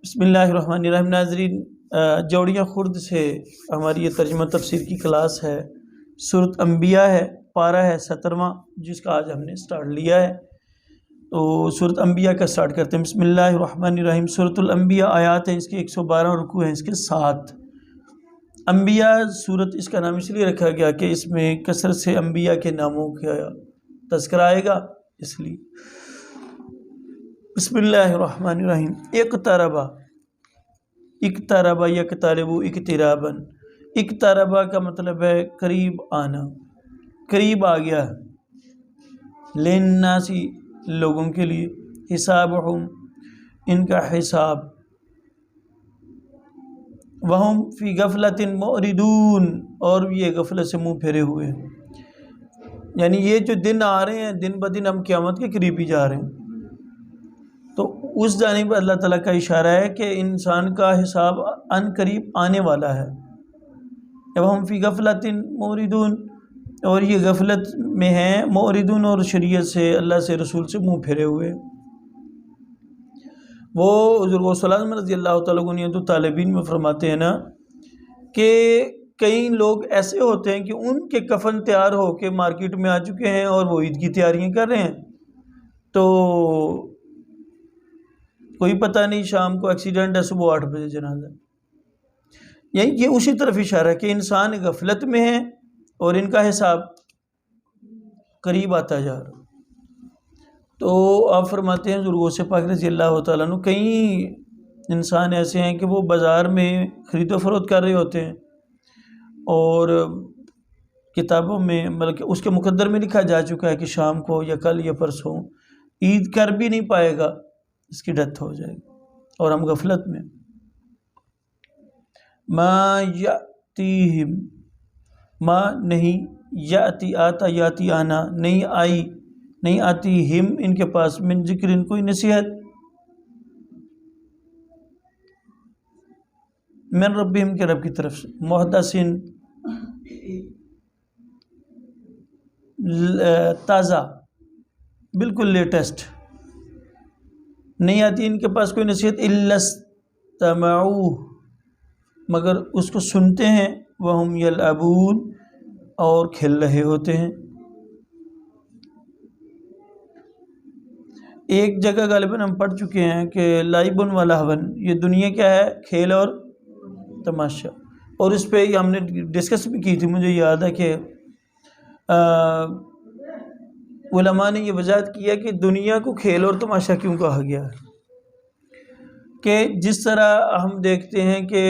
بسم اللہ الرحمن الرحیم۔ ناظرین، جوڑیاں خرد سے ہماری یہ ترجمہ تفسیر کی کلاس ہے۔ سورۃ انبیاء ہے، پارہ ہے 17واں، جس کا آج ہم نے سٹارٹ لیا ہے۔ تو سورۃ انبیاء کا سٹارٹ کرتے ہیں۔ بسم اللہ الرحمن الرحیم۔ سورۃ الانبیاء آیات ہیں اس کے 112، رکوع ہیں اس کے 7۔ انبیاء سورۃ اس کا نام اس لیے رکھا گیا کہ اس میں کثرت سے انبیاء کے ناموں کا تذکرہ آئے گا، اس لیے۔ بسم اللہ الرحمن الرحیم۔ اقتربا، اقتربا یقترب اقترابا۔ اقتربا کا مطلب ہے قریب آنا، قریب آ گیا۔ للناسی، لوگوں کے لیے، حسابہم، ان کا حساب، وہم فی غفلۃ معرضون، اور یہ غفلت سے منہ پھیرے ہوئے ہیں۔ یعنی یہ جو دن آ رہے ہیں، دن بدن ہم قیامت کے قریب ہی جا رہے ہیں، تو اس جانب اللہ تعالیٰ کا اشارہ ہے کہ انسان کا حساب ان قریب آنے والا ہے۔ جب ہم فی غفلۃ معرضون، اور یہ غفلت میں ہیں، معرضون، اور شریعت سے، اللہ سے، رسول سے منہ پھیرے ہوئے۔ وہ حضرت غوث اعظم رضی اللہ تعالیٰ عنہ تو طالبین میں فرماتے ہیں نا کہ کئی لوگ ایسے ہوتے ہیں کہ ان کے کفن تیار ہو کے مارکیٹ میں آ چکے ہیں اور وہ عید کی تیاریاں کر رہے ہیں، تو کوئی پتہ نہیں شام کو ایکسیڈنٹ ہے، صبح 8 بجے جنازہ۔ یعنی یہ اسی طرف اشارہ ہے کہ انسان غفلت میں ہے اور ان کا حساب قریب آتا جا رہا۔ تو آپ فرماتے ہیں حضرت غوث پاک رضی اللہ تعالیٰ عنہ، کئی انسان ایسے ہیں کہ وہ بازار میں خرید و فروخت کر رہے ہوتے ہیں، اور کتابوں میں بلکہ اس کے مقدر میں لکھا جا چکا ہے کہ شام کو یا کل یا پرسوں عید کر بھی نہیں پائے گا، اس کی ڈیتھ ہو جائے گی، اور ہم غفلت میں۔ ما یاتیہم، ما نہیں، یاتی آتا، یاتی آنا، نہیں آئی، نہیں آتی، ہم ان کے پاس، من ذکر، ان کوئی نصیحت، من ربہم کے رب کی طرف سے، محدثن، تازہ، بالکل لیٹسٹ، نہیں آتی ان کے پاس کوئی نصیحت، الا استمعوہ، مگر اس کو سنتے ہیں، وہم یلعبون، اور کھیل رہے ہوتے ہیں۔ ایک جگہ غالباً ہم پڑھ چکے ہیں کہ لائبن و لہون، یہ دنیا کیا ہے؟ کھیل اور تماشا۔ اور اس پہ ہم نے ڈسکس بھی کی تھی، مجھے یاد ہے کہ علماء نے یہ وضاحت کیا کہ دنیا کو کھیل اور تماشا کیوں کہا گیا ہے، کہ جس طرح ہم دیکھتے ہیں کہ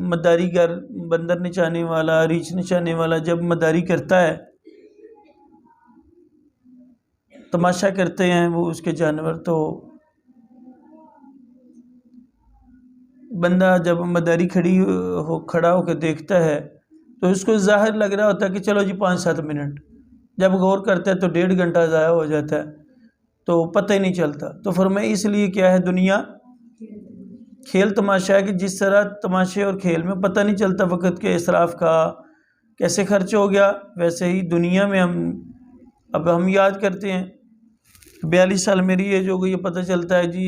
مداری گر، بندر نچانے والا، ریچھ نچانے والا جب مداری کرتا ہے، تماشا کرتے ہیں وہ اس کے جانور، تو بندہ جب مداری کھڑا ہو کے دیکھتا ہے تو اس کو ظاہر لگ رہا ہوتا ہے کہ چلو جی 5-7 منٹ، جب غور کرتا ہے تو 1.5 گھنٹہ ضائع ہو جاتا ہے، تو پتہ ہی نہیں چلتا۔ تو فرمایا اس لیے کیا ہے، دنیا کھیل تماشا ہے، کہ جس طرح تماشے اور کھیل میں پتہ نہیں چلتا وقت کے اسراف کا، کیسے خرچ ہو گیا، ویسے ہی دنیا میں اب ہم یاد کرتے ہیں 42 سال میری ایج ہو گئی ہے، پتہ چلتا ہے جی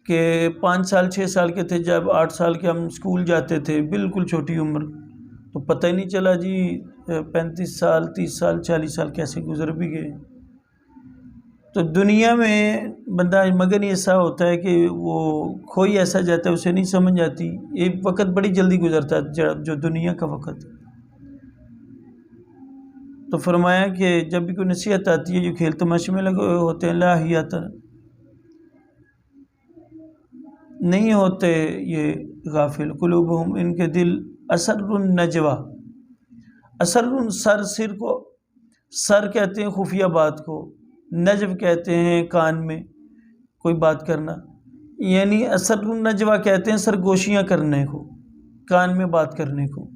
کہ 5 سال 6 سال کے تھے جب 8 سال کے ہم اسکول جاتے تھے، بالکل چھوٹی عمر، تو پتہ ہی نہیں چلا جی 35 سال 30 سال 40 سال کیسے گزر بھی گئے۔ تو دنیا میں بندہ مگن ایسا ہوتا ہے کہ وہ کھوئی ایسا جاتا ہے، اسے نہیں سمجھ آتی، ایک وقت بڑی جلدی گزرتا ہے جو دنیا کا وقت۔ تو فرمایا کہ جب بھی کوئی نصیحت آتی ہے، جو کھیل تماشے میں لگے ہوتے ہیں، لاہیات، نہیں ہوتے یہ غافل، قلوبہم، ان کے دل، اسر النجوہ، اسر سر کو، سر کہتے ہیں خفیہ بات کو، نجو کہتے ہیں کان میں کوئی بات کرنا، یعنی اسر النجوہ کہتے ہیں سرگوشیاں کرنے کو، کان میں بات کرنے کو۔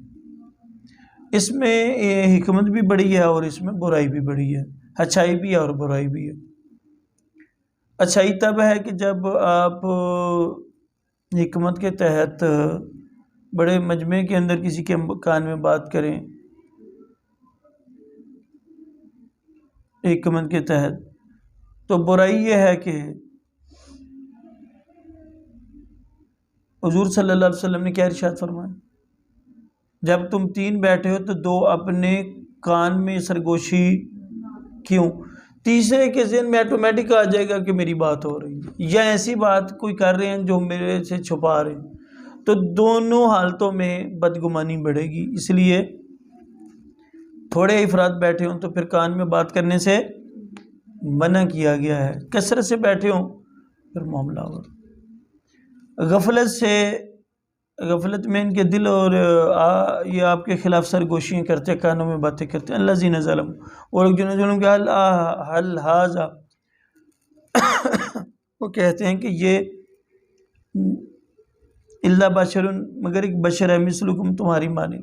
اس میں حکمت بھی بڑی ہے اور اس میں برائی بھی بڑی ہے، اچھائی بھی ہے اور برائی بھی ہے۔ اچھائی تب ہے کہ جب آپ حکمت کے تحت بڑے مجمع کے اندر کسی کے کان میں بات کریں، حکمت کے تحت، تو برائی یہ ہے کہ حضور صلی اللہ علیہ وسلم نے کیا ارشاد فرمایا؟ جب تم 3 بیٹھے ہو تو 2 اپنے کان میں سرگوشی کیوں؟ تیسرے کے ذہن میں آٹومیٹک آ جائے گا کہ میری بات ہو رہی ہے، یا ایسی بات کوئی کر رہے ہیں جو میرے سے چھپا رہے ہیں، تو دونوں حالتوں میں بدگمانی بڑھے گی۔ اس لیے تھوڑے افراد بیٹھے ہوں تو پھر کان میں بات کرنے سے منع کیا گیا ہے، کثرت سے بیٹھے ہوں پھر معاملہ ہو۔ غفلت میں ان کے دل اور یہ آپ کے خلاف سرگوشیاں کرتے، کانوں میں باتیں کرتے ہیں۔ الذین ظلموا، اور لوگ جنہوں نے ظلم کیا، حل ھذا، وہ کہتے ہیں کہ یہ الا بشر، مگر ایک بشر ہے، مثلکم، تمہاری مانی،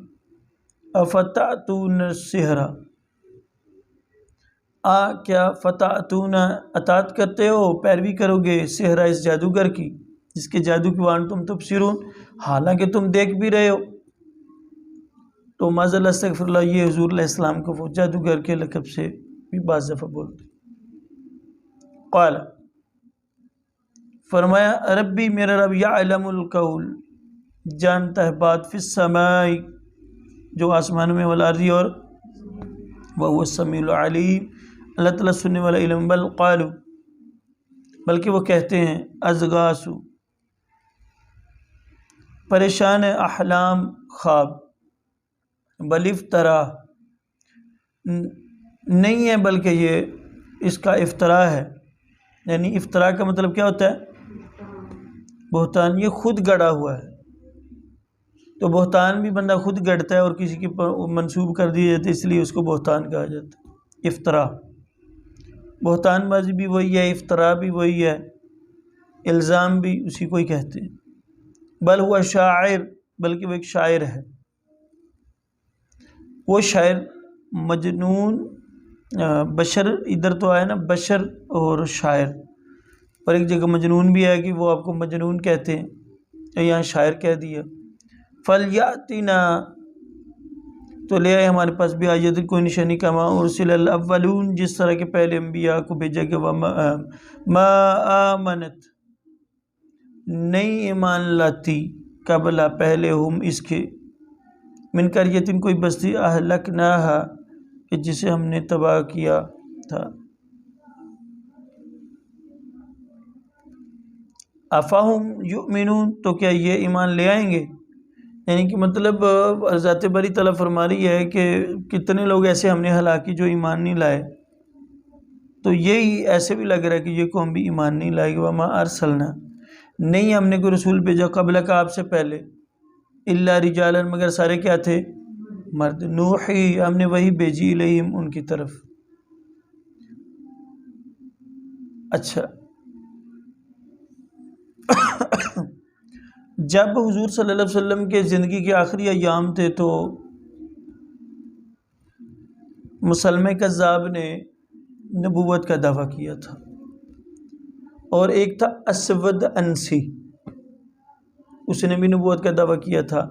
افتأتون السحر، کیا فتأتون، اطاعت کرتے ہو، پیروی کرو گے، سحر، اس جادوگر کی جس کے جادو کی، وانتم تبصرون، حالانکہ تم دیکھ بھی رہے ہو۔ تو معاذ اللہ استغفر اللہ، یہ حضور علیہ السلام کو وہ جادوگر کے لقب سے بھی بعض دفعہ بولتے۔ قال، فرمایا، ربی، میرا رب، یعلم القول، جانتا ہے بات، فی السماء، جو آسمانوں میں، والارض، اور وہو السمیع العلیم، اللہ تعالیٰ سننے والا علم۔ بل قالوا، بلکہ وہ کہتے ہیں، اضغاث، پریشان ہے، احلام، خواب، بل افترا، نہیں ہے بلکہ یہ اس کا افطرا ہے۔ یعنی افطرا کا مطلب کیا ہوتا ہے؟ بہتان، یہ خود گڑا ہوا ہے۔ تو بہتان بھی بندہ خود گڑتا ہے اور کسی کی منسوب کر دی جاتی ہے، اس لیے اس کو بہتان کہا جاتا ہے، افطرا۔ بہتان بازی بھی وہی ہے، افطرا بھی وہی ہے، الزام بھی اسی کو ہی کہتے ہیں۔ بل ہوا شاعر، بلکہ وہ ایک شاعر ہے۔ وہ شاعر مجنون، بشر ادھر تو آیا نا، بشر اور شاعر، اور ایک جگہ مجنون بھی ہے کہ وہ آپ کو مجنون کہتے ہیں، یہاں شاعر کہہ دیا۔ فلیاتنا، تو لے آئے ہمارے پاس بھی آیت، کوئی نشانی، کما ارسل الاولون، جس طرح کے پہلے انبیاء کو بھیجا گیا، ما آمنت، نہیں ایمان لاتی، قبلہ، پہلے، ہم، اس کے، من قریۃ، کوئی بستی، اہلکناہا، کہ جسے ہم نے تباہ کیا تھا۔ افہم یؤمنون، تو کیا یہ ایمان لے آئیں گے؟ یعنی کہ مطلب ذات باری تعالیٰ فرما رہی ہے کہ کتنے لوگ ایسے ہم نے ہلاکی جو ایمان نہیں لائے، تو یہی ایسے بھی لگ رہا ہے کہ یہ قوم بھی ایمان نہیں لائے گی۔ وما ارسلنا، نہیں ہم نے کوئی رسول بھیجا، قبل کا، آپ سے پہلے، الا رجالا، مگر سارے کیا تھے؟ مرد، نوحی، ہم نے وہی بھیجی، الیہم، ان کی طرف۔ اچھا، جب حضور صلی اللہ علیہ وسلم کے زندگی کے آخری ایام تھے تو مسلمہ کذاب نے نبوت کا دعویٰ کیا تھا، اور ایک تھا اسود انسی، اس نے بھی نبوت کا دعویٰ کیا تھا،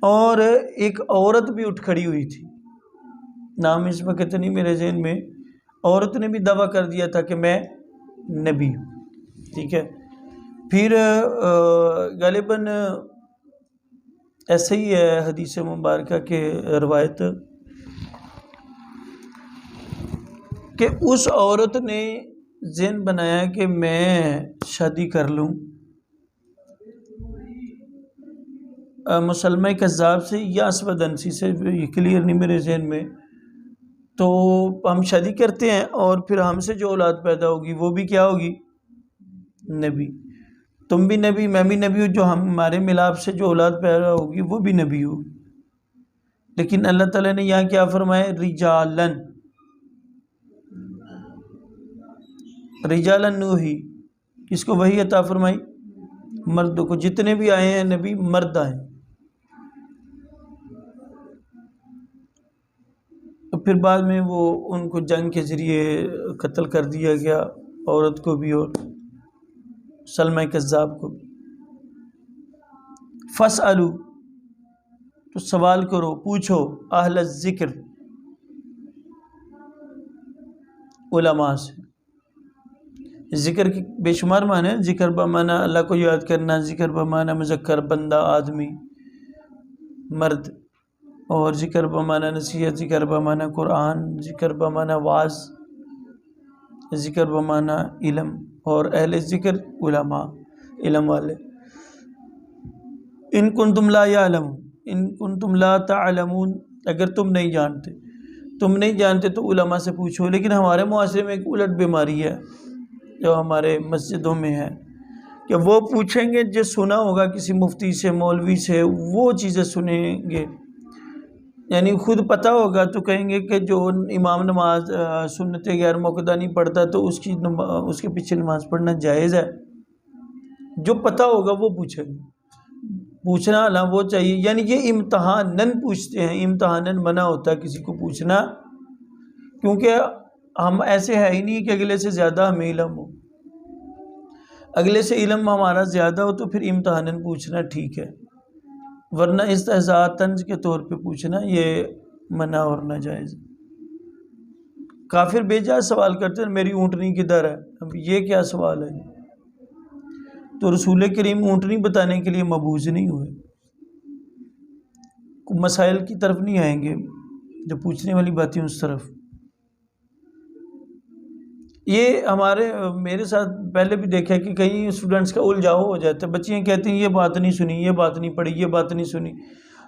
اور ایک عورت بھی اٹھ کھڑی ہوئی تھی، نام اس وقت نہیں میرے ذہن میں، عورت نے بھی دعویٰ کر دیا تھا کہ میں نبی ہوں، ٹھیک ہے۔ پھر غالباً ایسے ہی ہے حدیث مبارکہ کے روایت کہ اس عورت نے ذہن بنایا کہ میں شادی کر لوں مسلمہ کذاب سے یا اسود انسی سے، یہ کلیئر نہیں میرے ذہن میں، تو ہم شادی کرتے ہیں اور پھر ہم سے جو اولاد پیدا ہوگی وہ بھی کیا ہوگی؟ نبی، تم بھی نبی، میں بھی نبی ہوں، جو ہمارے ملاپ سے جو اولاد پیدا ہوگی وہ بھی نبی ہوگی۔ لیکن اللہ تعالیٰ نے یہاں کیا فرمایا؟ رجالن، رجالن نوحی، کس کو وحی عطا فرمائی؟ مردوں کو، جتنے بھی آئے ہیں نبی مرد آئے۔ پھر بعد میں وہ ان کو جنگ کے ذریعے قتل کر دیا گیا، عورت کو بھی اور مسلمہ کذاب کو بھی۔ فاسألوا، تو سوال کرو، پوچھو، اہل الذکر، علماء سے، ذکر کے بے شمار معنی ہیں. ذکر بمعنی اللہ کو یاد کرنا، ذکر بمعنی مذکر بندہ آدمی مرد، اور ذکر بمعنی نصیحت، ذکر بمعنی قرآن، ذکر بمعنی واعظ، ذکر بمعنی علم، اور اہل ذکر علماء، علم والے. ان کنتم لا یعلمون، ان کنتم لا تعلمون، اگر تم نہیں جانتے تو علماء سے پوچھو. لیکن ہمارے معاشرے میں ایک الٹ بیماری ہے جو ہمارے مسجدوں میں ہے کہ وہ پوچھیں گے جو سنا ہوگا کسی مفتی سے، مولوی سے، وہ چیزیں سنیں گے. یعنی خود پتہ ہوگا تو کہیں گے کہ جو امام نماز سنت غیر موقدہ نہیں پڑھتا تو اس کے پیچھے نماز پڑھنا جائز ہے. جو پتہ ہوگا وہ پوچھیں گے. پوچھنا نہ وہ چاہیے، یعنی یہ امتحاناً پوچھتے ہیں. امتحاناً منع ہوتا ہے کسی کو پوچھنا، کیونکہ ہم ایسے ہے ہی نہیں کہ اگلے سے زیادہ ہمیں علم ہو. اگلے سے علم ہمارا زیادہ ہو تو پھر امتحاناً پوچھنا ٹھیک ہے، ورنہ استہزاء طنز کے طور پہ پوچھنا یہ منع اور ناجائز. کافر بے جا سوال کرتے ہیں میری اونٹنی کدھر ہے. اب یہ کیا سوال ہے؟ تو رسول کریم اونٹنی بتانے کے لیے مبعوث نہیں ہوئے. مسائل کی طرف نہیں آئیں گے جو پوچھنے والی باتیں اس طرف. یہ میرے ساتھ پہلے بھی دیکھا ہے کہ کئی اسٹوڈنٹس کا الجھاؤ ہو جاتا ہے. بچیاں کہتی ہیں یہ بات نہیں سنی، یہ بات نہیں پڑھی، یہ بات نہیں سنی.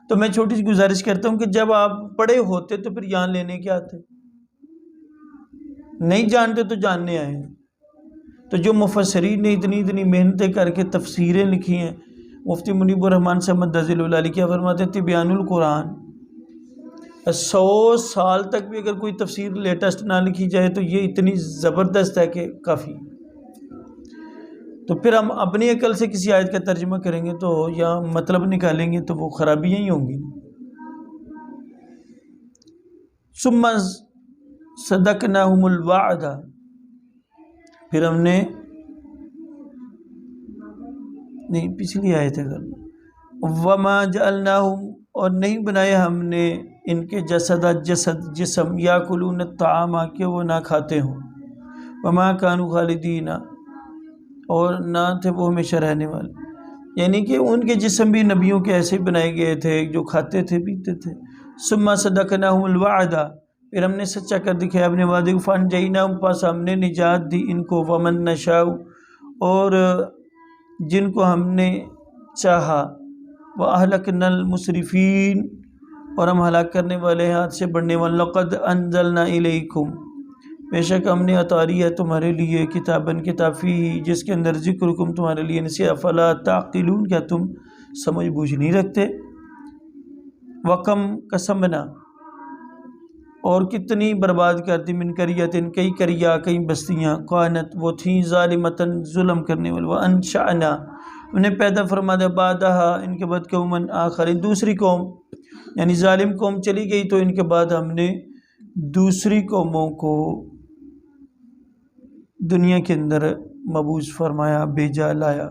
تو میں چھوٹی سی گزارش کرتا ہوں کہ جب آپ پڑھے ہوتے تو پھر یہاں لینے کیا آتے؟ نہیں جانتے تو جاننے آئے ہیں. تو جو مفسرین نے اتنی محنتیں کر کے تفسیریں لکھی ہیں، مفتی منیب الرحمن سے مدذل اللہ کیا فرماتے ہیں تبیان القرآن، 100 سال تک بھی اگر کوئی تفسیر لیٹسٹ نہ لکھی جائے تو یہ اتنی زبردست ہے کہ کافی. تو پھر ہم اپنی عقل سے کسی آیت کا ترجمہ کریں گے تو یا مطلب نکالیں گے تو وہ خرابیاں ہی ہوں گی. ثم صدقناہم الوعد، پھر ہم نے نہیں پچھلی آیت ہے وما جعلناہم، اور نہیں بنایا ہم نے ان کے جسم یاکلون الطعام کہ وہ نہ کھاتے ہوں، وما کانوا خالدین، اور نہ تھے وہ ہمیشہ رہنے والے. یعنی کہ ان کے جسم بھی نبیوں کے ایسے بنائے گئے تھے جو کھاتے تھے پیتے تھے. ثم صدقناہم الوعد، پھر ہم نے سچا کر دکھایا اپنے وعدے کو. فانجیناہم، پاس ہم نے نجات دی ان کو. ومن نشاء، اور جن کو ہم نے چاہا. وَأَهْلَكْنَا الْمُسْرِفِينَ، اور ہم ہلاک کرنے والے ہیں حد سے بڑھنے والے. لَقَدْ أَنزَلْنَا إِلَيْكُمْ، بے شک ہم نے اتاری ہے تمہارے لیے کتاباً کتاب فیہ، جس کے اندر ذکرکم تمہارے لیے نصیحت. فَلَا تَعْقِلُونَ، کیا تم سمجھ بوجھ نہیں رکھتے. وَكَمْ قَصَمْنَا، اور کتنی برباد کر دی، من قریۃ، کئی قریہ، کئی بستیاں، کانت وہ تھیں، ظالمۃ ظلم کرنے والی. وَأَنشَأْنَا، انہیں پیدا فرما دیا، بعدہا ان کے بعد قوماً آخرین، دوسری قوم. یعنی ظالم قوم چلی گئی تو ان کے بعد ہم نے دوسری قوموں کو دنیا کے اندر مبعوث فرمایا، بھیجا، لایا.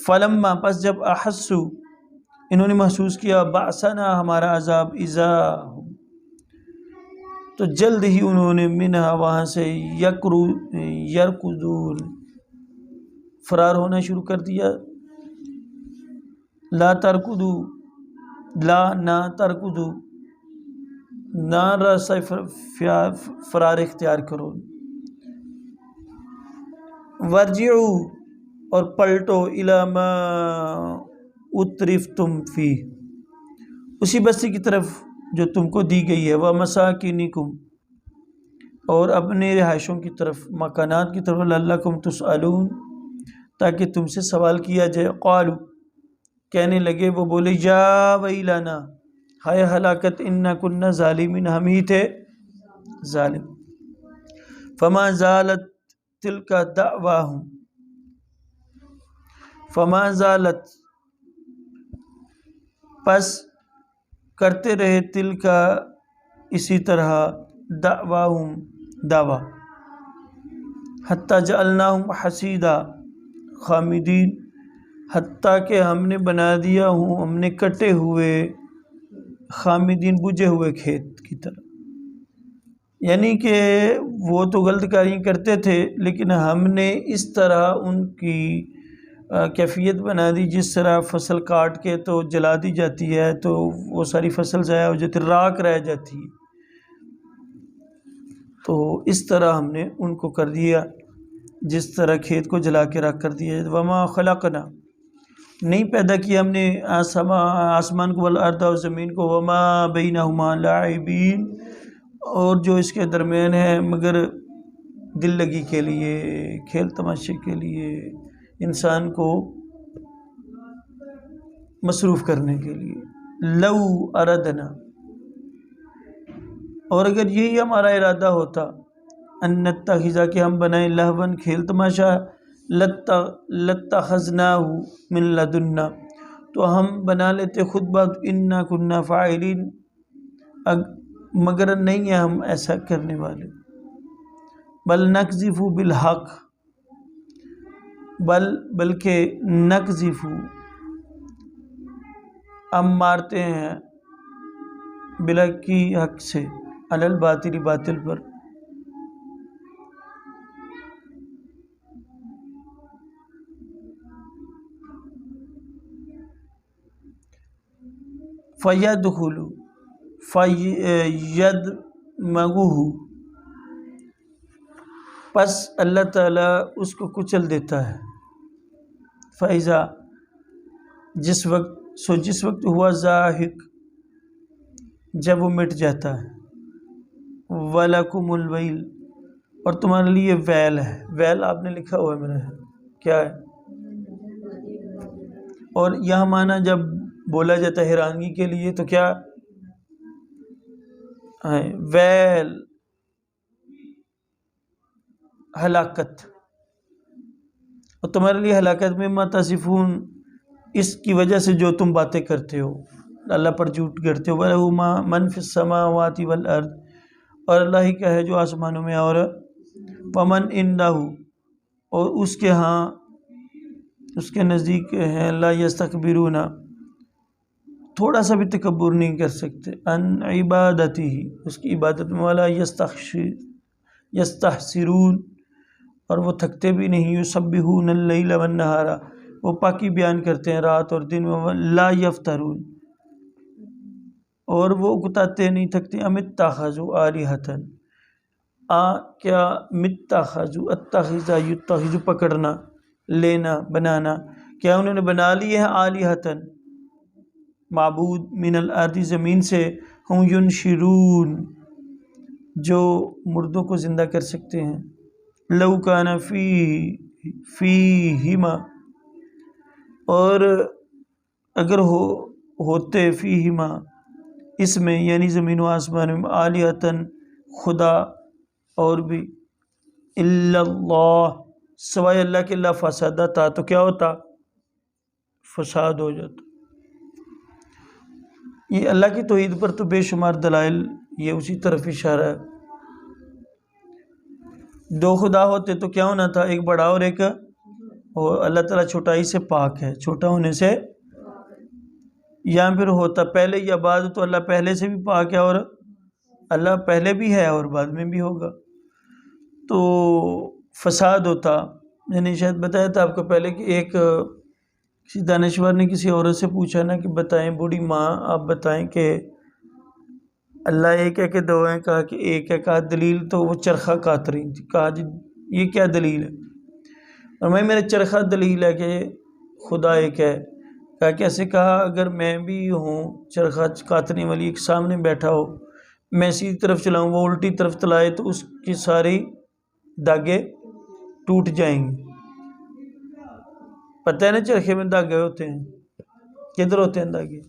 فلما، پس جب احسو، انہوں نے محسوس کیا، بعثنا، ہمارا عذاب، اذا، تو جلد ہی انہوں نے منہا، وہاں سے، یرکضون، فرار ہونا شروع کر دیا. لا ترکضو، لا نہ ترکضو، نہ راستہ فرار اختیار کرو. ورجعو، اور پلٹو، الی ما اترفتم فیہ، اسی بستی کی طرف جو تم کو دی گئی ہے. ومساکنکم، اور اپنے رہائشوں کی طرف، مکانات کی طرف. لعلکم تسألون، تاکہ تم سے سوال کیا جائے. قالوا، کہنے لگے، وہ بولے، یا ویلنا، ہائے ہلاکت، انا کننا ظالمین، ہم ہی تھے ظالم. فما زالت تلک دعواہم، فما زالت، پس کرتے رہے، تلک، اسی طرح، دعواہم، دعویٰ، حتی جعلناہم حصیدا خامدین، حتیٰ کہ ہم نے بنا دیا ہوں، ہم نے کٹے ہوئے، خامدین، بجھے ہوئے کھیت کی طرح. یعنی کہ وہ تو غلط کاریاں کرتے تھے لیکن ہم نے اس طرح ان کی کیفیت بنا دی، جس طرح فصل کاٹ کے تو جلا دی جاتی ہے تو وہ ساری فصل ضائع ہو جاتی، راکھ رہ جاتی ہے، تو اس طرح ہم نے ان کو کر دیا، جس طرح کھیت کو جلا کے راکھ کر دیا۔ وما خلقنا، نہیں پیدا کیا ہم نے آسمان کو والارض اور زمین کو، وما بینہما لاعبین، اور جو اس کے درمیان ہے مگر دل لگی کے لیے، کھیل تماشے کے لیے، انسان کو مصروف کرنے کے لیے۔ لو اردنا، اور اگر یہی ہمارا ارادہ ہوتا، ان نتخذ، کہ ہم بنائیں، لہون، کھیل تماشا، لاتخذناہ من لدنا، تو ہم بنا لیتے خود بخود، انا کنا فاعلین، مگر نہیں ہیں ہم ایسا کرنے والے۔ بل نقذف بالحق، بلکہ نقذف، ہم مارتے ہیں، بالحق، کی حق سے، علی الباطل، باطل پر۔ فیدخل، فیدمغہ، پس اللہ تعالیٰ اس کو کچل دیتا ہے۔ فیضا، جس وقت ہوا زاہق، جب وہ مٹ جاتا ہے۔ وَلَكُمُ الْوَيْلُ، اور تمہارے لیے ویل ہے۔ ویل آپ نے لکھا ہوا ہے میرا، کیا ہے؟ اور یہاں معنی جب بولا جاتا ہے حیرانگی کے لیے تو کیا ہے؟ ویل، ہلاکت، اور تمہارے لیے ہلاکت میں مما تصفون، اس کی وجہ سے جو تم باتیں کرتے ہو، اللہ پر جھوٹ کرتے ہو۔ وَلَهُ مَنْ فِي السَّمَاوَاتِ وَالْأَرْضِ، اور اللہ ہی کا ہے جو آسمانوں میں اور وَمَنْ عِنْدَهُ، اور اس کے ہاں، اس کے نزدیک ہیں، لا یستکبرون، تھوڑا سا بھی تکبر نہیں کر سکتے، ان عبادتہ، اس کی عبادت میں، ولا یستحسرون، اور وہ تھکتے بھی نہیں، یسبحون اللیل والنہار، وہ پاکی بیان کرتے ہیں رات اور دن میں، لا یفترون، اور وہ اکتاتے نہیں تھکتے۔ ام اتخذوا آلہۃ، کیا متخذوا، اتخذ یتخذ، پکڑنا، لینا، بنانا، کیا انہوں نے بنا لی ہے آلہۃ، معبود، من الارض، زمین سے، ہم ینشرون، جو مردوں کو زندہ کر سکتے ہیں۔ لو کان فیہما، اور اگر ہوتے، فیہما، اس میں یعنی زمین و آسمان میں، آلہۃ، خدا اور بھی، الا اللہ، سوائے اللہ کے، لا فسدتا، تو کیا ہوتا؟ فساد ہو جاتا۔ یہ اللہ کی توحید پر تو بے شمار دلائل، یہ اسی طرف اشارہ ہے۔ دو خدا ہوتے تو کیا ہونا تھا؟ ایک بڑا اور ایک، اور اللہ تعالیٰ چھوٹائی سے پاک ہے، چھوٹا ہونے سے، یا پھر ہوتا پہلے یا بعد، تو اللہ پہلے سے بھی پاک ہے، اور اللہ پہلے بھی ہے اور بعد میں بھی ہوگا، تو فساد ہوتا۔ میں نے شاید بتایا تھا آپ کو پہلے کہ ایک کسی دانشور نے کسی عورت سے پوچھا نا کہ بتائیں بوڑھی ماں، آپ بتائیں کہ اللہ ایک ہے کہ دو ہیں؟ کہا کہ ایک ہے۔ کہا دلیل؟ تو وہ چرخہ کاٹ رہی تھی۔ کہا جی یہ کیا دلیل ہے؟ اور میرے چرخہ دلیل ہے کہ خدا ایک ہے۔ کہا کیسے؟ کہا اگر میں بھی ہوں چرخہ کاٹنے والی، ایک سامنے بیٹھا ہو، میں سیدھی طرف چلاؤں، وہ الٹی طرف چلائے، تو اس کی ساری داغے ٹوٹ جائیں گے۔ پتہ ہے نا چرخے میں داغے ہوتے ہیں، کدھر ہوتے ہیں داغے؟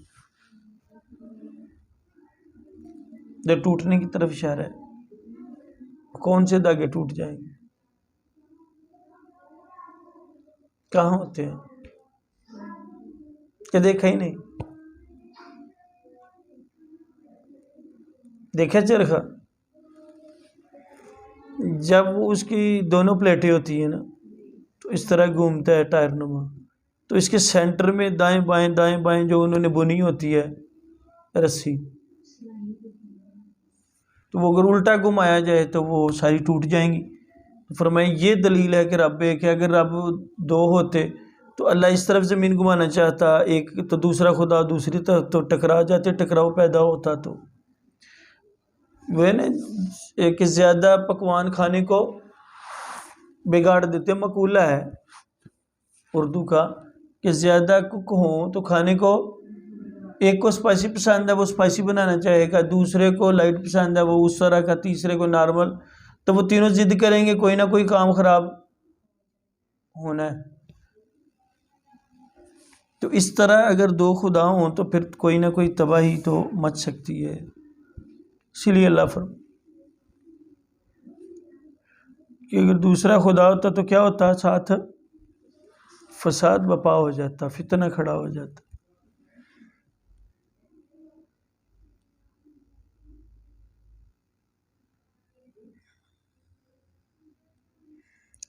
جو ٹوٹنے کی طرف اشارہ ہے۔ کون سے داغے ٹوٹ جائیں گے؟ کہاں ہوتے ہیں کہ دیکھا ہی نہیں؟ دیکھا چرخہ؟ جب وہ اس کی دونوں پلیٹیں ہوتی ہیں نا تو اس طرح گھومتا ہے ٹائر نما، تو اس کے سینٹر میں دائیں بائیں جو انہوں نے بنی ہوتی ہے رسی، تو وہ اگر الٹا گھمایا جائے تو وہ ساری ٹوٹ جائیں گی۔ فرمایا یہ دلیل ہے کہ رب ایک ہے، اگر رب دو ہوتے تو اللہ اس طرف زمین گھمانا چاہتا ایک تو دوسرا خدا دوسری طرف، تو ٹکرا جاتے، ٹکراؤ پیدا ہوتا۔ تو وہ نا ایک زیادہ پکوان کھانے کو بگاڑ دیتے، مقولہ ہے اردو کا کہ زیادہ کک ہوں تو کھانے کو، ایک کو اسپائسی پسند ہے وہ اسپائسی بنانا چاہے گا، دوسرے کو لائٹ پسند ہے وہ اس طرح کا، تیسرے کو نارمل، تو وہ تینوں ضد کریں گے، کوئی نہ کوئی کام خراب ہونا ہے۔ تو اس طرح اگر دو خدا ہوں تو پھر کوئی نہ کوئی تباہی تو مچ سکتی ہے۔ اسی لیے اللہ فرماتا کہ اگر دوسرا خدا ہوتا تو کیا ہوتا، ساتھ فساد بپا ہو جاتا، فتنہ کھڑا ہو جاتا۔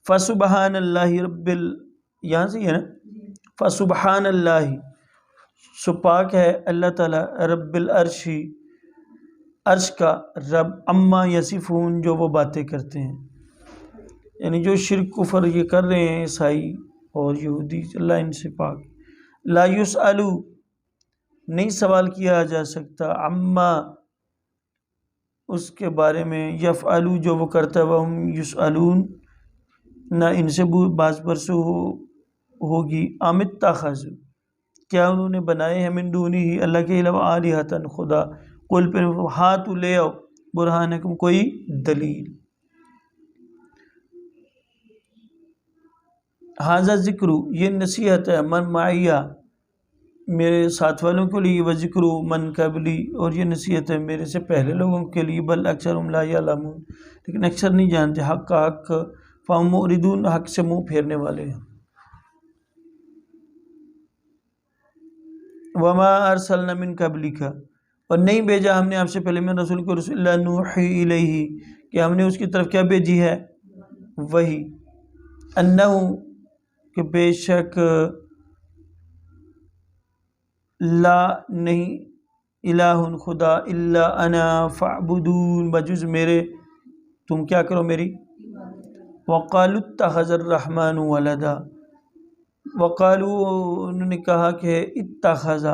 فسبحان اللہ یہاں سے ہے نا، فسبحان اللہ، سو پاک ہے اللہ تعالیٰ رب العرش، عرش کا رب، اما یصفون، جو وہ باتیں کرتے ہیں، یعنی جو شرک کفر یہ کر رہے ہیں عیسائی اور یہودی، اللہ ان سے پاک۔ لا یسألو، نہیں سوال کیا جا سکتا، اما، اس کے بارے میں، یفعلو، جو وہ کرتا ہے، وہم یسألون، نہ ان سے باز پرسو ہوگی۔ اتخذوا، کیا انہوں نے بنائے ہیں، من دونہ، اللہ کے علاوہ، آلہۃ، خدا، قل، پھر ہاتھ لے آؤ، برہانکم، کوئی دلیل۔ ھذا ذکر، یہ نصیحت ہے، من معیہ، میرے ساتھ والوں کے لیے، وذکر من قبلی، اور یہ نصیحت ہے میرے سے پہلے لوگوں کے لیے، بل اکثرهم لا یعلمون، لیکن اکثر نہیں جانتے، حق کا حق، فہم معرضون، حق سے منہ پھیرنے والے ہیں۔ وما ارسلنا من قبلک، اور نہیں بھیجا ہم نے آپ سے پہلے من رسول کو، رسول اللہ نوحی الیہ، کہ ہم نے اس کی طرف کیا بھیجی ہے، وحی، انہو، کہ بے شک، لا، نہیں، الہ، خدا، الا انا فاعبدون، بجز میرے تم کیا کرو، میری۔ وقالوا اتخذ الرحمن ولدا، وقالوا، انہوں نے کہا کہ اتخذ،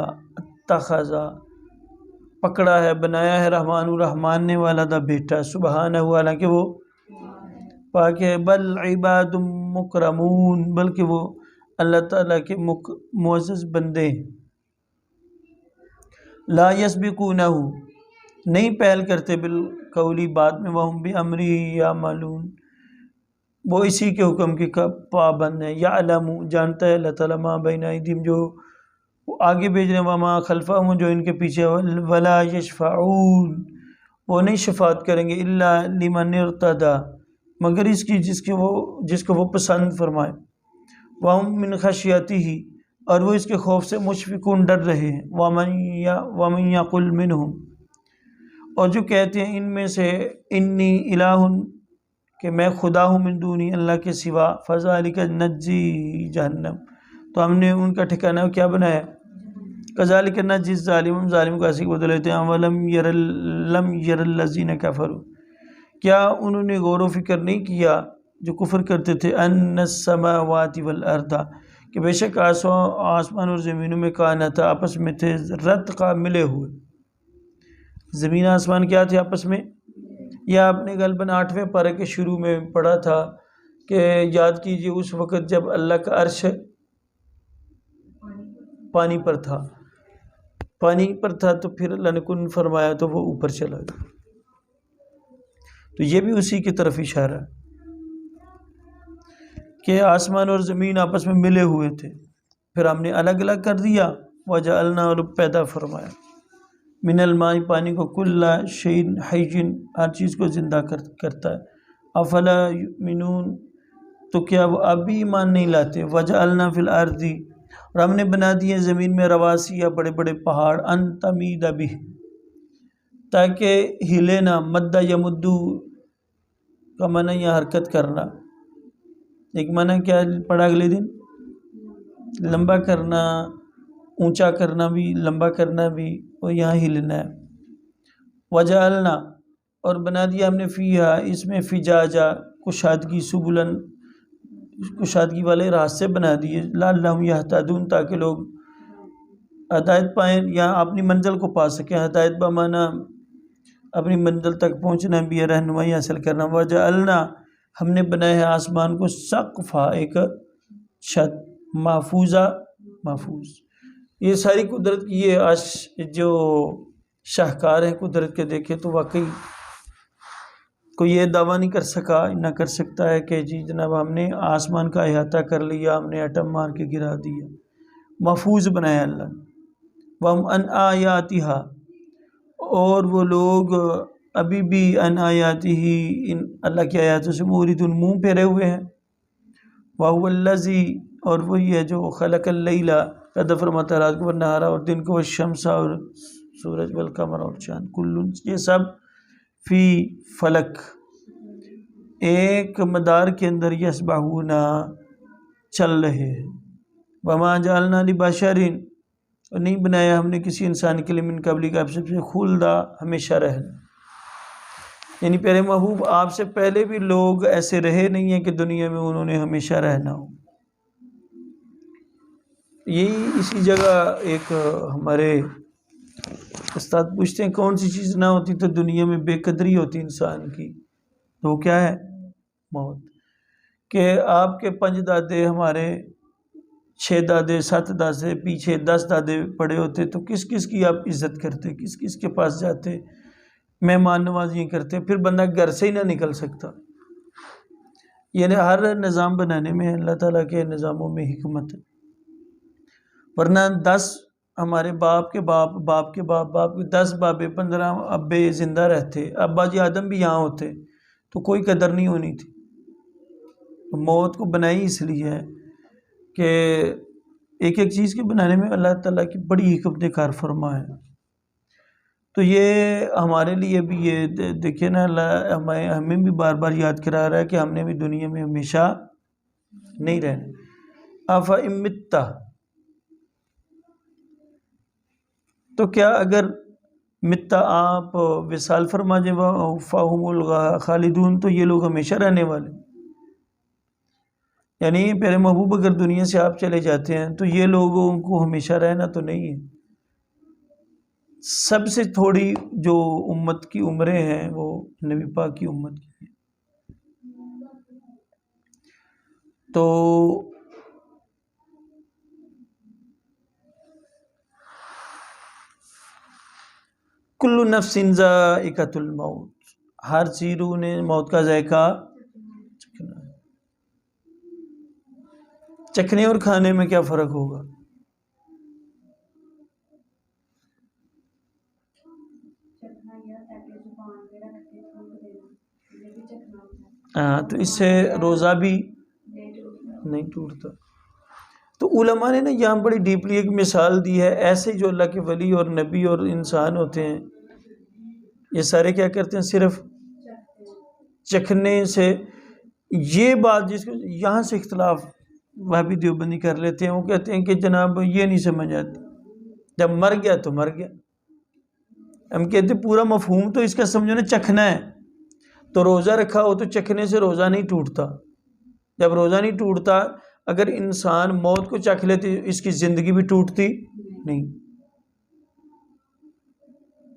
پکڑا ہے، بنایا ہے، رحمان نے ولدا، بیٹا، سبحانہ، حالانکہ وہ پاک ہے، بل عباد مکرمون، بلکہ وہ اللہ تعالیٰ کے معزز بندے ہیں۔ لا یسبقونہ، نہیں پہل کرتے، بالقول، بات میں، وہم بامرہ یعملون، وہ اسی کے حکم کے پابند ہیں۔ یعلم، جانتا ہے اللہ تعالیٰ، ما بین ایدیہم، جو آگے بھیج رہے ہیں، وما خلفہم، جو ان کے پیچھے، ولا یشفعون، وہ نہیں شفاعت کریں گے، الا لمن ارتضی، مگر اس کی جس کو وہ پسند فرمائے، وہم من خشیتہ، اور وہ اس کے خوف سے مشفقون، ڈر رہے ہیں، ومن یقل منہم، اور جو کہتے ہیں ان میں سے، انی الہ، کہ میں خدا ہوں، من دونی، اللہ کے سوا، فذلک نجزی جہنم، تو ہم نے ان کا ٹھکانہ کیا بنایا، کذالک نجزی الظالمین، ظالم کو ایسے بدلے دیتے ہیں۔ لم یر الذین کفروا، کیا انہوں نے غور و فکر نہیں کیا جو کفر کرتے تھے، ان السماوات والارض، کہ بے شک آسمان اور زمینوں میں، کانتا، آپس میں تھے، رتقا، ملے ہوئے، زمین آسمان کیا تھے آپس میں، یا آپ نے غالباً 8ویں پارے کے شروع میں پڑھا تھا کہ یاد کیجئے اس وقت جب اللہ کا عرش پانی پر تھا تو پھر اللہ نے کن فرمایا تو وہ اوپر چلا گیا، تو یہ بھی اسی کی طرف اشارہ ہے کہ آسمان اور زمین آپس میں ملے ہوئے تھے، پھر ہم نے الگ الگ کر دیا، وجعلنا، اور پیدا فرمایا، من الماء، پانی کو، کل شیء حی، ہر چیز کو زندہ کرتا ہے، افلا یؤمنون، تو کیا وہ اب بھی ایمان نہیں لاتے، وجعلنا فی الارض، اور ہم نے بنا دیے زمین میں، رواسی، بڑے بڑے پہاڑ، ان تمید بہ، تاکہ ہلے نہ، مد یمدو کا معنی یہ حرکت کرنا، ایک معنی کیا پڑھا اگلے دن، لمبا کرنا، اونچا کرنا بھی، لمبا کرنا بھی، اور یہاں ہلنا ہے۔ وجعلنا، اور بنا دیا ہم نے فیہا اس میں فجاجا کشادگی، سبلن کشادگی والے راستے بنا دیے، لعلہم یہتدون تاکہ لوگ ہدایت پائیں یا اپنی منزل کو پا سکیں۔ ہدایت بمانا اپنی منزل تک پہنچنا بھی ہے، رہنمائی حاصل کرنا۔ وجعلنا ہم نے بنایا ہے آسمان کو سقفا ایک چھت، محفوظہ محفوظ۔ یہ ساری قدرت کی یہ جو شاہکار ہیں قدرت کے دیکھے تو واقعی کوئی یہ دعویٰ نہیں کر سکا، نہ کر سکتا ہے کہ جی جناب ہم نے آسمان کا احاطہ کر لیا، ہم نے ایٹم مار کے گرا دیا۔ محفوظ بنایا اللہ نے۔ وَهُمْ عَنْ آيَاتِهَا اور وہ لوگ ابھی بھی عن آیاتہ ان اللہ کی آیاتوں سے موردون منہ پھیرے ہوئے ہیں۔ وَهُوَ الَّذِي اور وہی ہے جو خلق اللیل پیدا فرماتا ہے رات کو والنہار اور دن کو، والشمس اور سورج، والقمر اور چاند، کل یہ سب فی فلک ایک مدار کے اندر، یسبحون چل رہے ہیں۔ وما جعلنا لبشر اور نہیں بنایا ہم نے کسی انسان کے لیے من قبلک آپ سے خلدا ہمیشہ رہنا، یعنی پیارے محبوب آپ سے پہلے بھی لوگ ایسے رہے نہیں ہیں کہ دنیا میں انہوں نے ہمیشہ رہنا ہو۔ یہی اسی جگہ ایک ہمارے استاد پوچھتے ہیں کون سی چیز نہ ہوتی تو دنیا میں بے قدری ہوتی انسان کی، تو کیا ہے؟ موت۔ کہ آپ کے 5 دادے، ہمارے 6 دادے، 7 دادے، پیچھے 10 دادے پڑے ہوتے تو کس کس کی آپ عزت کرتے، کس کس کے پاس جاتے، مہمان نوازی کرتے، پھر بندہ گھر سے ہی نہ نکل سکتا۔ یعنی ہر نظام بنانے میں اللہ تعالیٰ کے نظاموں میں حکمت ہے، ورنہ 10 ہمارے باپ کے باپ، باپ کے باپ، باپ کے 10 بابے، 15 ابے زندہ رہتے، ابا جی آدم بھی یہاں ہوتے تو کوئی قدر نہیں ہونی تھی۔ موت کو بنائی اس لیے ہے کہ ایک ایک چیز کے بنانے میں اللہ تعالیٰ کی بڑی حکمت کار فرما ہے۔ تو یہ ہمارے لیے بھی یہ دیکھیں نا، اللہ ہمیں بھی بار بار یاد کرا رہا ہے کہ ہم نے بھی دنیا میں ہمیشہ نہیں رہنا۔ افإن مت تو کیا اگر مت آپ وصال فرما جائے فہم الخالدون تو یہ لوگ ہمیشہ رہنے والے، یعنی پیارے محبوب اگر دنیا سے آپ چلے جاتے ہیں تو یہ لوگوں کو ہمیشہ رہنا تو نہیں ہے۔ سب سے تھوڑی جو امت کی عمریں ہیں وہ نبی پاک کی امت کی ہیں۔ تو کل نفس ذائقۃ الموت، ہر چیز نے موت کا ذائقہ چکھنا ہے۔ چکھنے اور کھانے میں کیا فرق ہوگا؟ ہاں، تو اس سے روزہ بھی نہیں ٹوٹتا۔ تو علماء نے نا یہاں بڑی ڈیپلی ایک مثال دی ہے، ایسے جو اللہ کے ولی اور نبی اور انسان ہوتے ہیں یہ سارے کیا کرتے ہیں، صرف چکھنے سے۔ یہ بات جس کو یہاں سے اختلاف وہابی دیوبندی کر لیتے ہیں، وہ کہتے ہیں کہ جناب یہ نہیں سمجھ آتی، جب مر گیا تو مر گیا۔ ہم کہتے ہیں پورا مفہوم تو اس کا سمجھو نا چکھنا ہے، تو روزہ رکھا ہو تو چکھنے سے روزہ نہیں ٹوٹتا۔ جب روزہ نہیں ٹوٹتا، اگر انسان موت کو چکھ لیتے اس کی زندگی بھی ٹوٹتی نہیں۔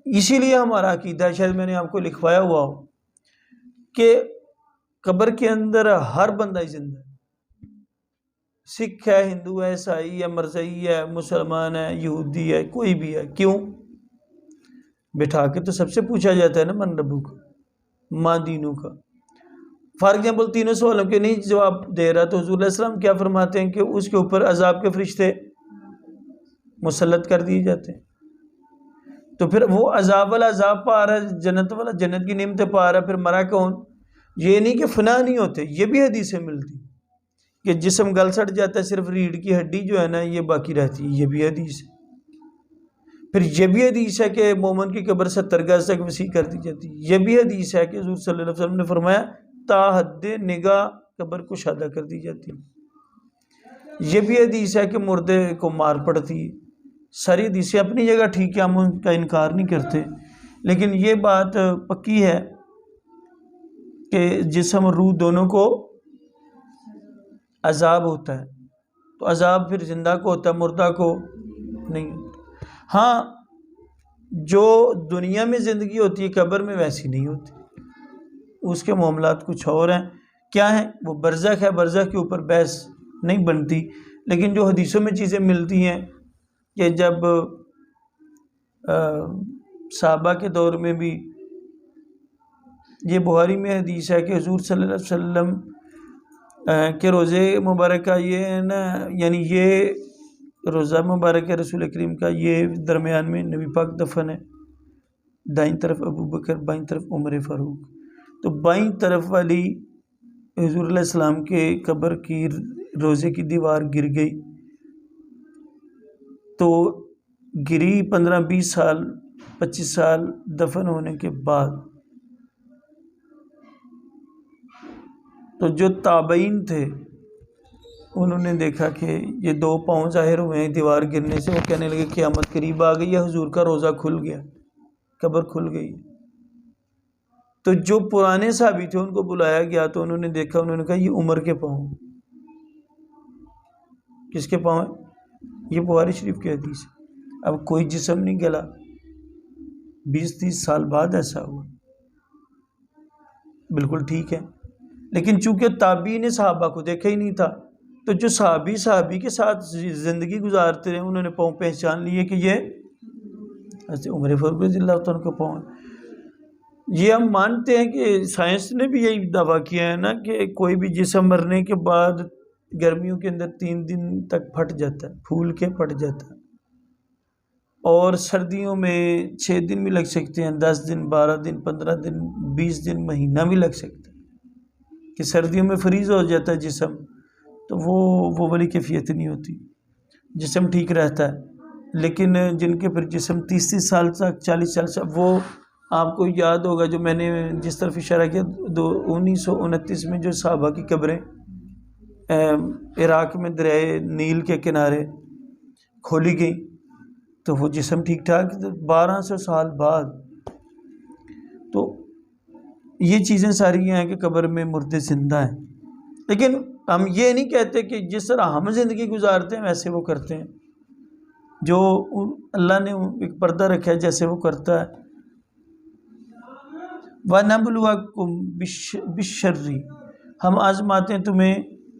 اسی لیے ہمارا عقیدہ، شاید میں نے آپ کو لکھوایا ہوا ہو، کہ قبر کے اندر ہر بندہ ہی زندہ ہے، سکھ ہے، ہندو ہے، عیسائی ہے، مرزائی ہے، مسلمان ہے، یہودی ہے، کوئی بھی ہے۔ کیوں؟ بٹھا کے تو سب سے پوچھا جاتا ہے نا، من ربو کا، ماں دینوں کا۔ فار ایگزامپل تینوں سوالوں کے نہیں جواب دے رہا تو حضور علیہ السلام کیا فرماتے ہیں کہ اس کے اوپر عذاب کے فرشتے مسلط کر دیے جاتے ہیں۔ تو پھر وہ عذاب والا عذاب پا رہا ہے، جنت والا جنت کی نعمتیں پا رہا ہے، پھر مرا کون؟ یہ نہیں کہ فنا نہیں ہوتے، یہ بھی حدیثیں ملتی کہ جسم گل سڑ جاتا ہے، صرف ریڑھ کی ہڈی جو ہے نا یہ باقی رہتی ہے، یہ بھی حدیث ہے۔ پھر یہ بھی حدیث ہے کہ مومن کی قبر 70 گز تک وسیع کر دی جاتی ہے۔ یہ بھی حدیث ہے کہ حضور صلی اللہ علیہ وسلم نے فرمایا تا حد نگاہ قبر کو شادہ کر دی جاتی ہے۔ یہ بھی حدیث ہے کہ مردے کو مار پڑتی ہے۔ ساری حدیثیں اپنی جگہ ٹھیک ہے، ہم ان کا انکار نہیں کرتے، لیکن یہ بات پکی ہے کہ جسم اور روح دونوں کو عذاب ہوتا ہے، تو عذاب پھر زندہ کو ہوتا ہے، مردہ کو نہیں ہوتا۔ ہاں جو دنیا میں زندگی ہوتی ہے قبر میں ویسی نہیں ہوتی، اس کے معاملات کچھ اور ہیں۔ کیا ہیں وہ؟ برزخ ہے، برزخ کے اوپر بحث نہیں بنتی، لیکن جو حدیثوں میں چیزیں ملتی ہیں کہ جب صحابہ کے دور میں بھی، یہ بخاری میں حدیث ہے کہ حضور صلی اللہ علیہ وسلم کے روزے مبارکہ یہ ہے نا، یعنی یہ روزہ مبارک ہے رسول کریم کا، یہ درمیان میں نبی پاک دفن ہے، دائیں طرف ابو بکر، بائیں طرف عمر فاروق، تو بائیں طرف والی حضور علیہ السلام کے قبر کی روزے کی دیوار گر گئی، تو گری 15-20 سال 25 سال دفن ہونے کے بعد، تو جو تابعین تھے انہوں نے دیکھا کہ یہ 2 پاؤں ظاہر ہوئے ہیں دیوار گرنے سے، وہ کہنے لگے قیامت قریب آ گئی ہے، حضور کا روزہ کھل گیا، قبر کھل گئی۔ تو جو پرانے صحابی تھے ان کو بلایا گیا تو انہوں نے دیکھا، انہوں نے کہا یہ عمر کے پاؤں۔ کس کے پاؤں ہیں؟ یہ بخاری شریف کی حدیث ہے۔ اب کوئی جسم نہیں گلا، 20-30 سال بعد ایسا ہوا، بالکل ٹھیک ہے، لیکن چونکہ تابعین نے صحابہ کو دیکھا ہی نہیں تھا، تو جو صحابی کے ساتھ زندگی گزارتے رہے انہوں نے پاؤں پہچان لیے کہ یہ ایسے عمر فاروق رضی اللہ عنہ کا پاؤں ہے۔ یہ ہم مانتے ہیں کہ سائنس نے بھی یہی دعویٰ کیا ہے نا کہ کوئی بھی جسم مرنے کے بعد گرمیوں کے اندر 3 دن تک پھٹ جاتا ہے، پھول کے پھٹ جاتا ہے، اور سردیوں میں 6 دن بھی لگ سکتے ہیں، 10 دن، 12 دن، 15 دن، 20 دن، مہینہ بھی لگ سکتا ہے، کہ سردیوں میں فریز ہو جاتا ہے جسم، تو وہ والی کیفیت نہیں ہوتی، جسم ٹھیک رہتا ہے۔ لیکن جن کے پھر جسم 30 سال تک، 40 سال تک، وہ آپ کو یاد ہوگا جو میں نے جس طرف اشارہ کیا، 1929 میں جو صحابہ کی قبریں عراق میں دریائے نیل کے کنارے کھولی گئیں، تو وہ جسم ٹھیک ٹھاک 1200 سال بعد۔ تو یہ چیزیں ساری ہیں کہ قبر میں مردے زندہ ہیں، لیکن ہم یہ نہیں کہتے کہ جس طرح ہم زندگی گزارتے ہیں ویسے وہ کرتے ہیں، جو اللہ نے ایک پردہ رکھا ہے جیسے وہ کرتا ہے۔ وَنَبْلُوَكُمْ بِالشَّرِّ، ہم آزماتے ہیں تمہیں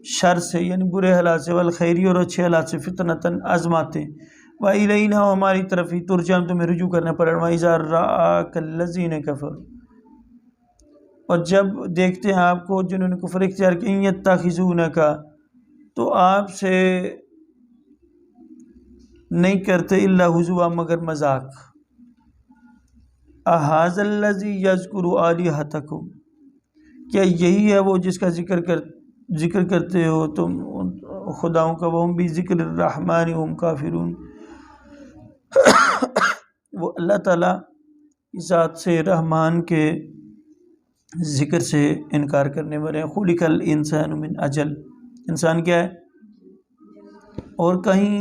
شر سے، یعنی برے حالات سے، والخیری، اور اچھے حالات سے، فتنةً آزماتے ہیں، وَإِلَيْنَا، ہماری طرف ہی، ترجعون، تمہیں رجوع کرنا پڑے، وَإِذَا رَآكَ الَّذِينَ كَفَرُوا، اور جب دیکھتے ہیں آپ کو جنہوں نے کفر اختیار کیا، إِن يَتَّخِذُونَكَ، تو آپ سے نہیں کرتے، إِلَّا هُزُوًا، مگر مذاق، أَهَٰذَا الَّذِي يَذْكُرُ آلِهَتَكُمْ، کیا یہی ہے وہ جس کا ذکر کرتے ہو تم خداؤں کا، وَهُمْ بِذِكْرِ الرَّحْمَٰنِ هُمْ كَافِرُونَ، وہ اللہ تعالیٰ کی ذات سے، رحمان کے ذکر سے انکار کرنے والے ہیں۔ خُلِقَ الْإِنسَانُ مِنْ أَجَلٍ، انسان کیا ہے؟ اور کہیں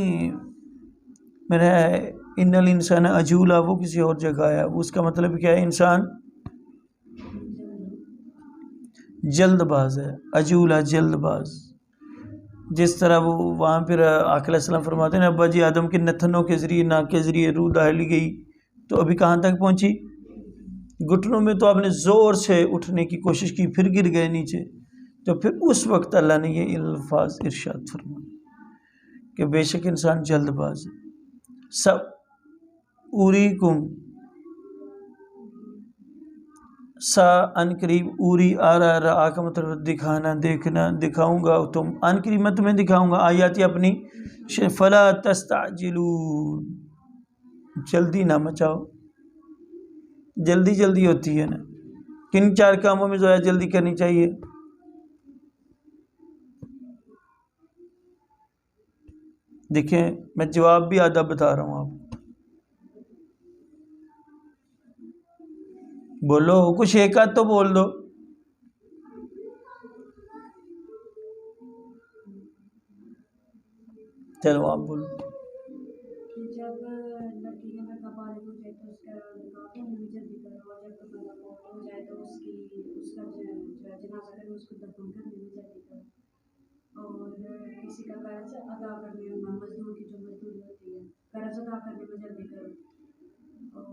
میرا ہے ان الانسان عجولا، وہ کسی اور جگہ ہے، اس کا مطلب کیا ہے؟ انسان جلد باز ہے، عجولا جلد باز، جس طرح وہ وہاں پھر آقا علیہ السلام فرماتے ہیں ابا جی آدم کے نتنوں کے ذریعے، ناک کے ذریعے روح ڈالی گئی تو ابھی کہاں تک پہنچی؟ گھٹنوں میں، تو آپ نے زور سے اٹھنے کی کوشش کی، پھر گر گئے نیچے، تو پھر اس وقت اللہ نے یہ الفاظ ارشاد فرمائے کہ بے شک انسان جلد باز ہے۔ سب اوریکم، سا ان قریب، اوری آ رہا کا مطلب دکھانا، دیکھنا، دکھاؤں گا تم، ان قریب میں تمہیں دکھاؤں گا آیاتی اپنی، فلا تستعجلون، جلدی نہ مچاؤ، جلدی ہوتی ہے نا، کن 4 کاموں میں جو ہے جلدی کرنی چاہیے؟ دیکھیں میں جواب بھی آدھا بتا رہا ہوں، آپ بولو کچھ، ایک آدھ تو بول دو۔ چلو آپ بولو۔ جب لڑکی کے اندر کا بالغ ہو جائے تو اس کافی میں جلدی کرو، اور جب تو بندہ فوت ہو جائے تو اس کا جنازہ کرے، اس کو دفن کرنے میں جلدی کرو، اور کسی کا قرض ادا کرنے میں، مزدور کی جو مزدوری ہوتی ہے قرض ادا کرنے میں جلدی کرو، اور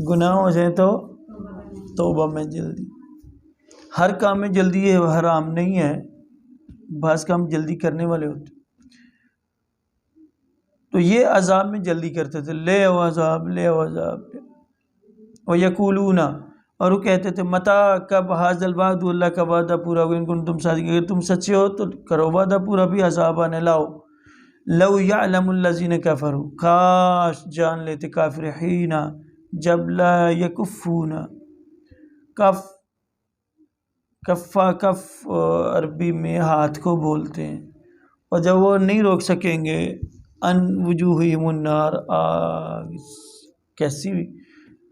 گناہ ہو جائے تو توبہ میں جلدی. ہر کام میں جلدی ہے حرام نہیں ہے، بعض کام جلدی کرنے والے ہوتے. تو یہ عذاب میں جلدی کرتے تھے، لے او عذاب لے او عذاب. اور یقولون، اور وہ کہتے تھے متا کب حاض الوعد، اللہ کا وعدہ پورا ہو ان کو تم صادق، اگر تم سچے ہو تو کرو وعدہ پورا بھی عذاب آنے لاؤ. لو یعلم الذین کفروا، کاش جان لیتے کافر، حین جب، لا یکفون، کف کفا کف عربی میں ہاتھ کو بولتے ہیں، اور جب وہ نہیں روک سکیں گے ان وجوہہم النار، آگ. کیسی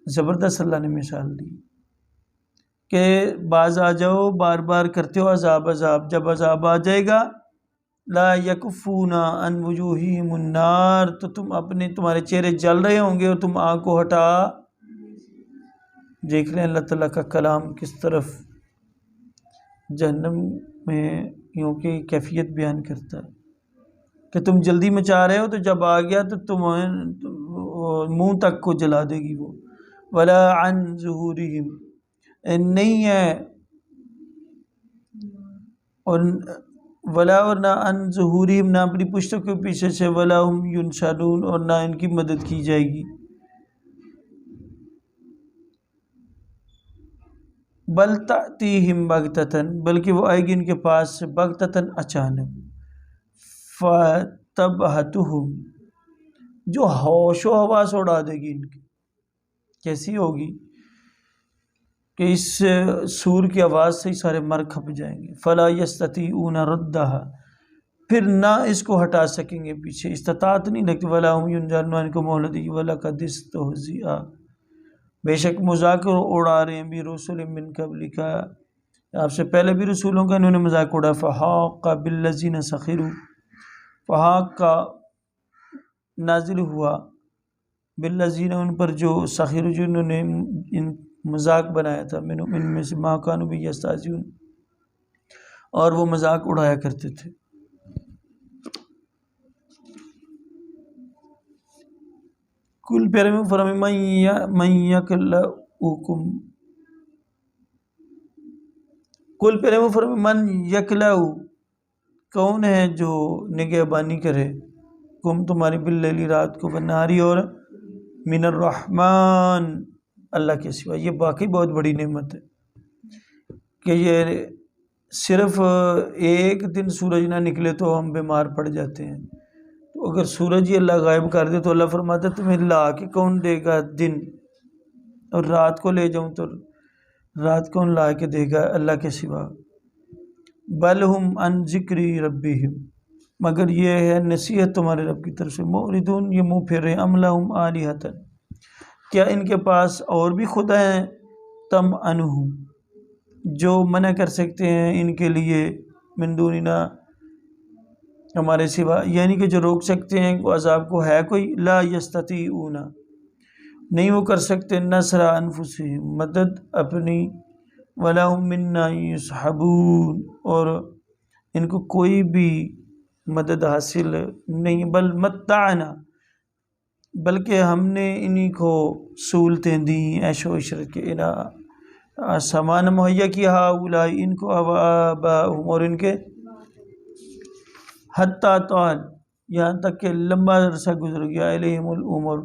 زبردست اللہ نے مثال دی کہ باز آ جاؤ، بار بار کرتے ہو عذاب عذاب، جب عذاب آ جائے گا لا یکفون ان وجوہہم النار، تو تمہارے چہرے جل رہے ہوں گے اور تم آنکھ کو ہٹا. دیکھ لیں اللہ تعالیٰ کا کلام کس طرف جہنم میں یوں کی کیفیت بیان کرتا ہے کہ تم جلدی مچا رہے ہو، تو جب آ گیا تو تمہیں منہ تک کو جلا دے گی وہ. ولا عن ظہورہم، نہیں ہے، اور ولا، اور نہ عن ظہورہم، نہ اپنی پشتوں کے پیچھے سے، ولا ہم ینصرون، اور نہ ان کی مدد کی جائے گی. بل تأتیہم بغتۃ، بلکہ وہ آئے گی ان کے پاس سے بغتۃ، اچانک. فتبہتہم، جو ہوش و حواس اڑا دے گی ان کی. کیسی ہوگی کہ اس سور کی آواز سے ہی سارے مر کھپ جائیں گے. فلا یستطیعون ردھا، پھر نہ اس کو ہٹا سکیں گے پیچھے، استطاعت نہیں لگتی. ولا ہم ینظرون، ان کو مہلت دی. ولقد استہزئ، بے شک مذاق اڑا رہے ہیں بھی رسول من قبلک، آپ سے پہلے بھی رسولوں کا انہوں نے مذاق اڑا. فحاق بالذین سخروا، فحاق کا نازل ہوا، بالذین ان پر جو سخروا، جو انہوں نے مذاق بنایا تھا، ان میں سے ما کانوا بہ یستہزئون، اور وہ مذاق اڑایا کرتے تھے. کل پیارے میں فرمائے من یکلؤکم، کل پیارے میں فرمائے من یکلؤ، کون ہے جو نگہبانی کرے، کم تمہاری باللیل، رات کو، بالنہاری، اور من الرحمن، اللہ کے سوا. یہ باقی بہت بڑی نعمت ہے کہ یہ صرف ایک دن سورج نہ نکلے تو ہم بیمار پڑ جاتے ہیں. تو اگر سورج ہی اللہ غائب کر دے تو اللہ فرماتا ہے تمہیں لا کے کون دے گا دن، اور رات کو لے جاؤں تو رات کون لا کے دے گا اللہ کے سوا. بل ہم عن ذکر ربہم، مگر یہ ہے نصیحت تمہارے رب کی طرف سے. معرضون، یہ منہ پھیر رہے ہیں. ام لہم آلہۃ، کیا ان کے پاس اور بھی خدا ہیں، تمنعہم، جو منع کر سکتے ہیں ان کے لیے، من دوننا، ہمارے سوا، یعنی کہ جو روک سکتے ہیں عذاب کو، ہے کوئی. لا یستطیعون، نہیں وہ کر سکتے، نصر انفسہم، مدد اپنی. ولا ہم منا یصحبون، اور ان کو کوئی بھی مدد حاصل نہیں. بل متعنا، بلکہ ہم نے انہی کو سہولتیں دیں، عیش و عشرت کے سامان مہیا کیا، ہؤلاء، ان کو، آباؤہم، اور ان کے، حتیٰ طال، یہاں تک کہ لمبا عرصہ گزر گیا، علیہم العمر،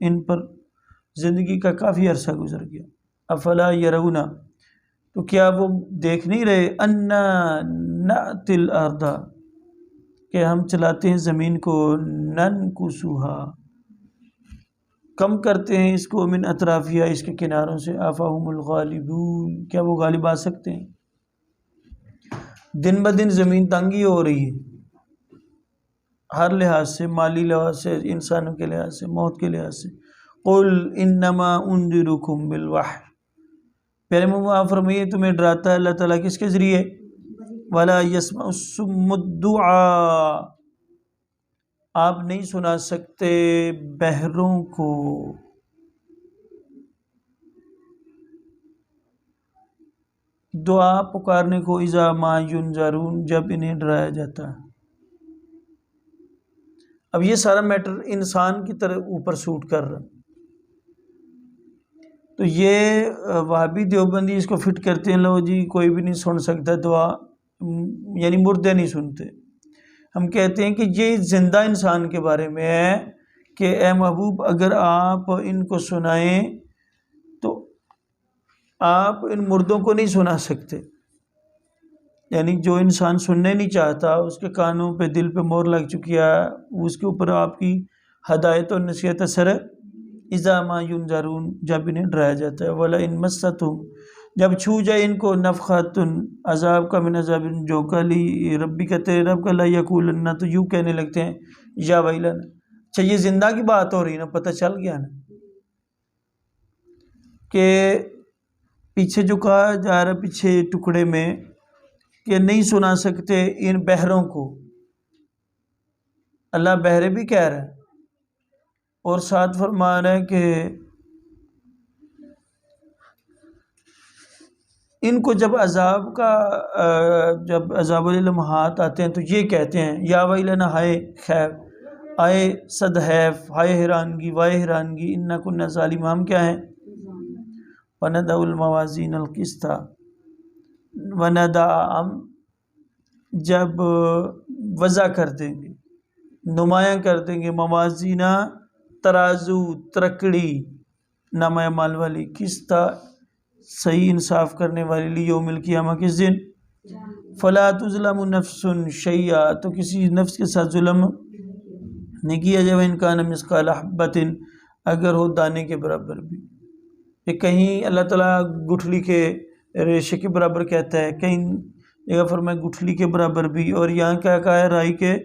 ان پر زندگی کا کافی عرصہ گزر گیا. افلا یرون، تو کیا وہ دیکھ نہیں رہے، انا نأتی الارض، کہ ہم چلاتے ہیں زمین کو، ننکسوہا، کم کرتے ہیں اس کو، من اطرافیہ، اس کے کناروں سے. افہم الغالبون، کیا وہ غالب آ سکتے ہیں. دن بدن زمین تنگی ہو رہی ہے ہر لحاظ سے، مالی لحاظ سے، انسانوں کے لحاظ سے، موت کے لحاظ سے. قل انما انذرکم بالوحی، پیارے محمد آپ فرمائیے تمہیں ڈراتا ہے اللہ تعالیٰ کس کے ذریعے. ولا یسمع الصم الدعاء، آپ نہیں سنا سکتے بہروں کو، دعا پکارنے کو، اذا ما ینذرون جب انہیں ڈرایا جاتا ہے۔ اب یہ سارا میٹر انسان کی طرح اوپر سوٹ کر رہا، تو یہ وہابی دیوبندی اس کو فٹ کرتے ہیں، لو جی کوئی بھی نہیں سن سکتا دعا، یعنی مردے نہیں سنتے۔ ہم کہتے ہیں کہ یہ زندہ انسان کے بارے میں ہے کہ اے محبوب اگر آپ ان کو سنائیں تو آپ ان مردوں کو نہیں سنا سکتے، یعنی جو انسان سننے نہیں چاہتا، اس کے کانوں پہ دل پہ مور لگ چکی ہے، اس کے اوپر آپ کی ہدایت اور نصیحت اثر ہے۔ اذا ما ینذرون جب انہیں ڈرایا جاتا ہے، ولا ان مستہم جب چھو جائے ان کو، نفخۃ عذاب کا، من عذاب جو کلی ربی کا تیرے رب کا، لا یقولن تو یوں کہنے لگتے ہیں یا ویلن۔ اچھا یہ زندہ کی بات ہو رہی ہے نا، پتہ چل گیا نا کہ پیچھے جو کہا جا رہا ہے پیچھے ٹکڑے میں کہ نہیں سنا سکتے ان بہروں کو، اللہ بہرے بھی کہہ رہا ہے، اور ساتھ فرما رہا ہے کہ ان کو جب عذاب کا جب عذاب اللمحات آتے ہیں تو یہ کہتے ہیں یا ویلنا ہائے خیر، آئے صد حیف، ہائے حیرانگی، وائے حیرانگی، انا کنا ظالم، ہم کیا ہیں، وندع الموازین القسط، وندع ہم جب وضع کر دیں گے، نمایاں کر دیں گے، موازینہ ترازو ترکڑی، نام اعمال والی، قسط صحیح انصاف کرنے والی، لیوم القیامہ کس دن، فلا تظلم نفس شیئا تو کسی نفس کے ساتھ ظلم نہیں کیا جائے، ان کان مثقال حبۃ اگر ہو دانے کے برابر بھی، کہ کہیں اللہ تعالیٰ گٹھلی کے ریشے کے برابر کہتا ہے، کہیں جگہ فرمائے گٹھلی کے برابر بھی، اور یہاں کیا کہا ہے رائی کے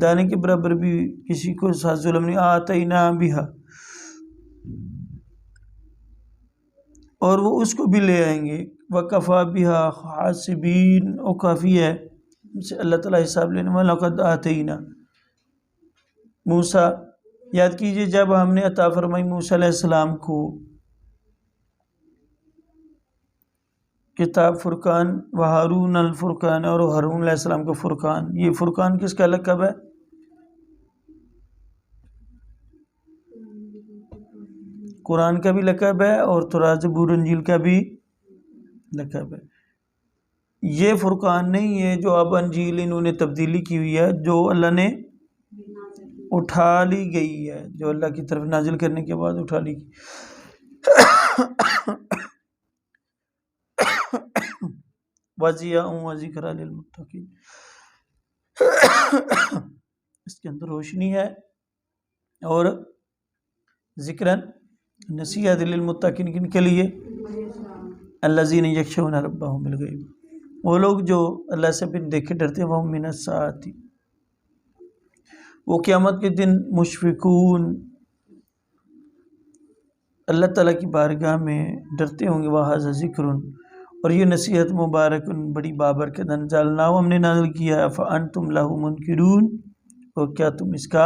دانے کے برابر بھی کسی کو ساتھ ظلم نہیں، آتینا بہا اور وہ اس کو بھی لے آئیں گے، وکفا بہا حاسبین اور کافی ہے اللہ تعالیٰ حساب لینے والا، لقد آتینا موسیٰ، یاد کیجئے جب ہم نے عطا فرمائی موسیٰ علیہ السلام کو کتاب فرقان، وہارون الفرقان، اور ہارون علیہ السلام کو فرقان، یہ فرقان کس کا لقب ہے، قرآن کا بھی لقب ہے اور توراۃ زبور انجیل کا بھی لقب ہے۔ یہ فرقان نہیں ہے جو اب انجیل انہوں نے تبدیلی کی ہوئی ہے، جو اللہ نے اٹھا لی گئی ہے، جو اللہ کی طرف نازل کرنے کے بعد اٹھا لی گئی۔ وَضِیَاءٌ وَذِکْرَىٰ لِلْمُتَّقِینَ اس کے اندر روشنی ہے اور ذکراً نصیحت للمتقین، کن کے لیے، الذین یخشون ربہم بالغیب، وہ لوگ جو اللہ سے بن دیکھے ڈرتے ہیں، وہم من الساعۃ وہ قیامت کے دن مشفقون اللہ تعالیٰ کی بارگاہ میں ڈرتے ہوں گے، وہذا ذکر اور یہ نصیحت مبارک بڑی بابرکت، انزلناہ ہم نے نازل کیا ہے، فانتم لہ منکرون اور کیا تم اس کا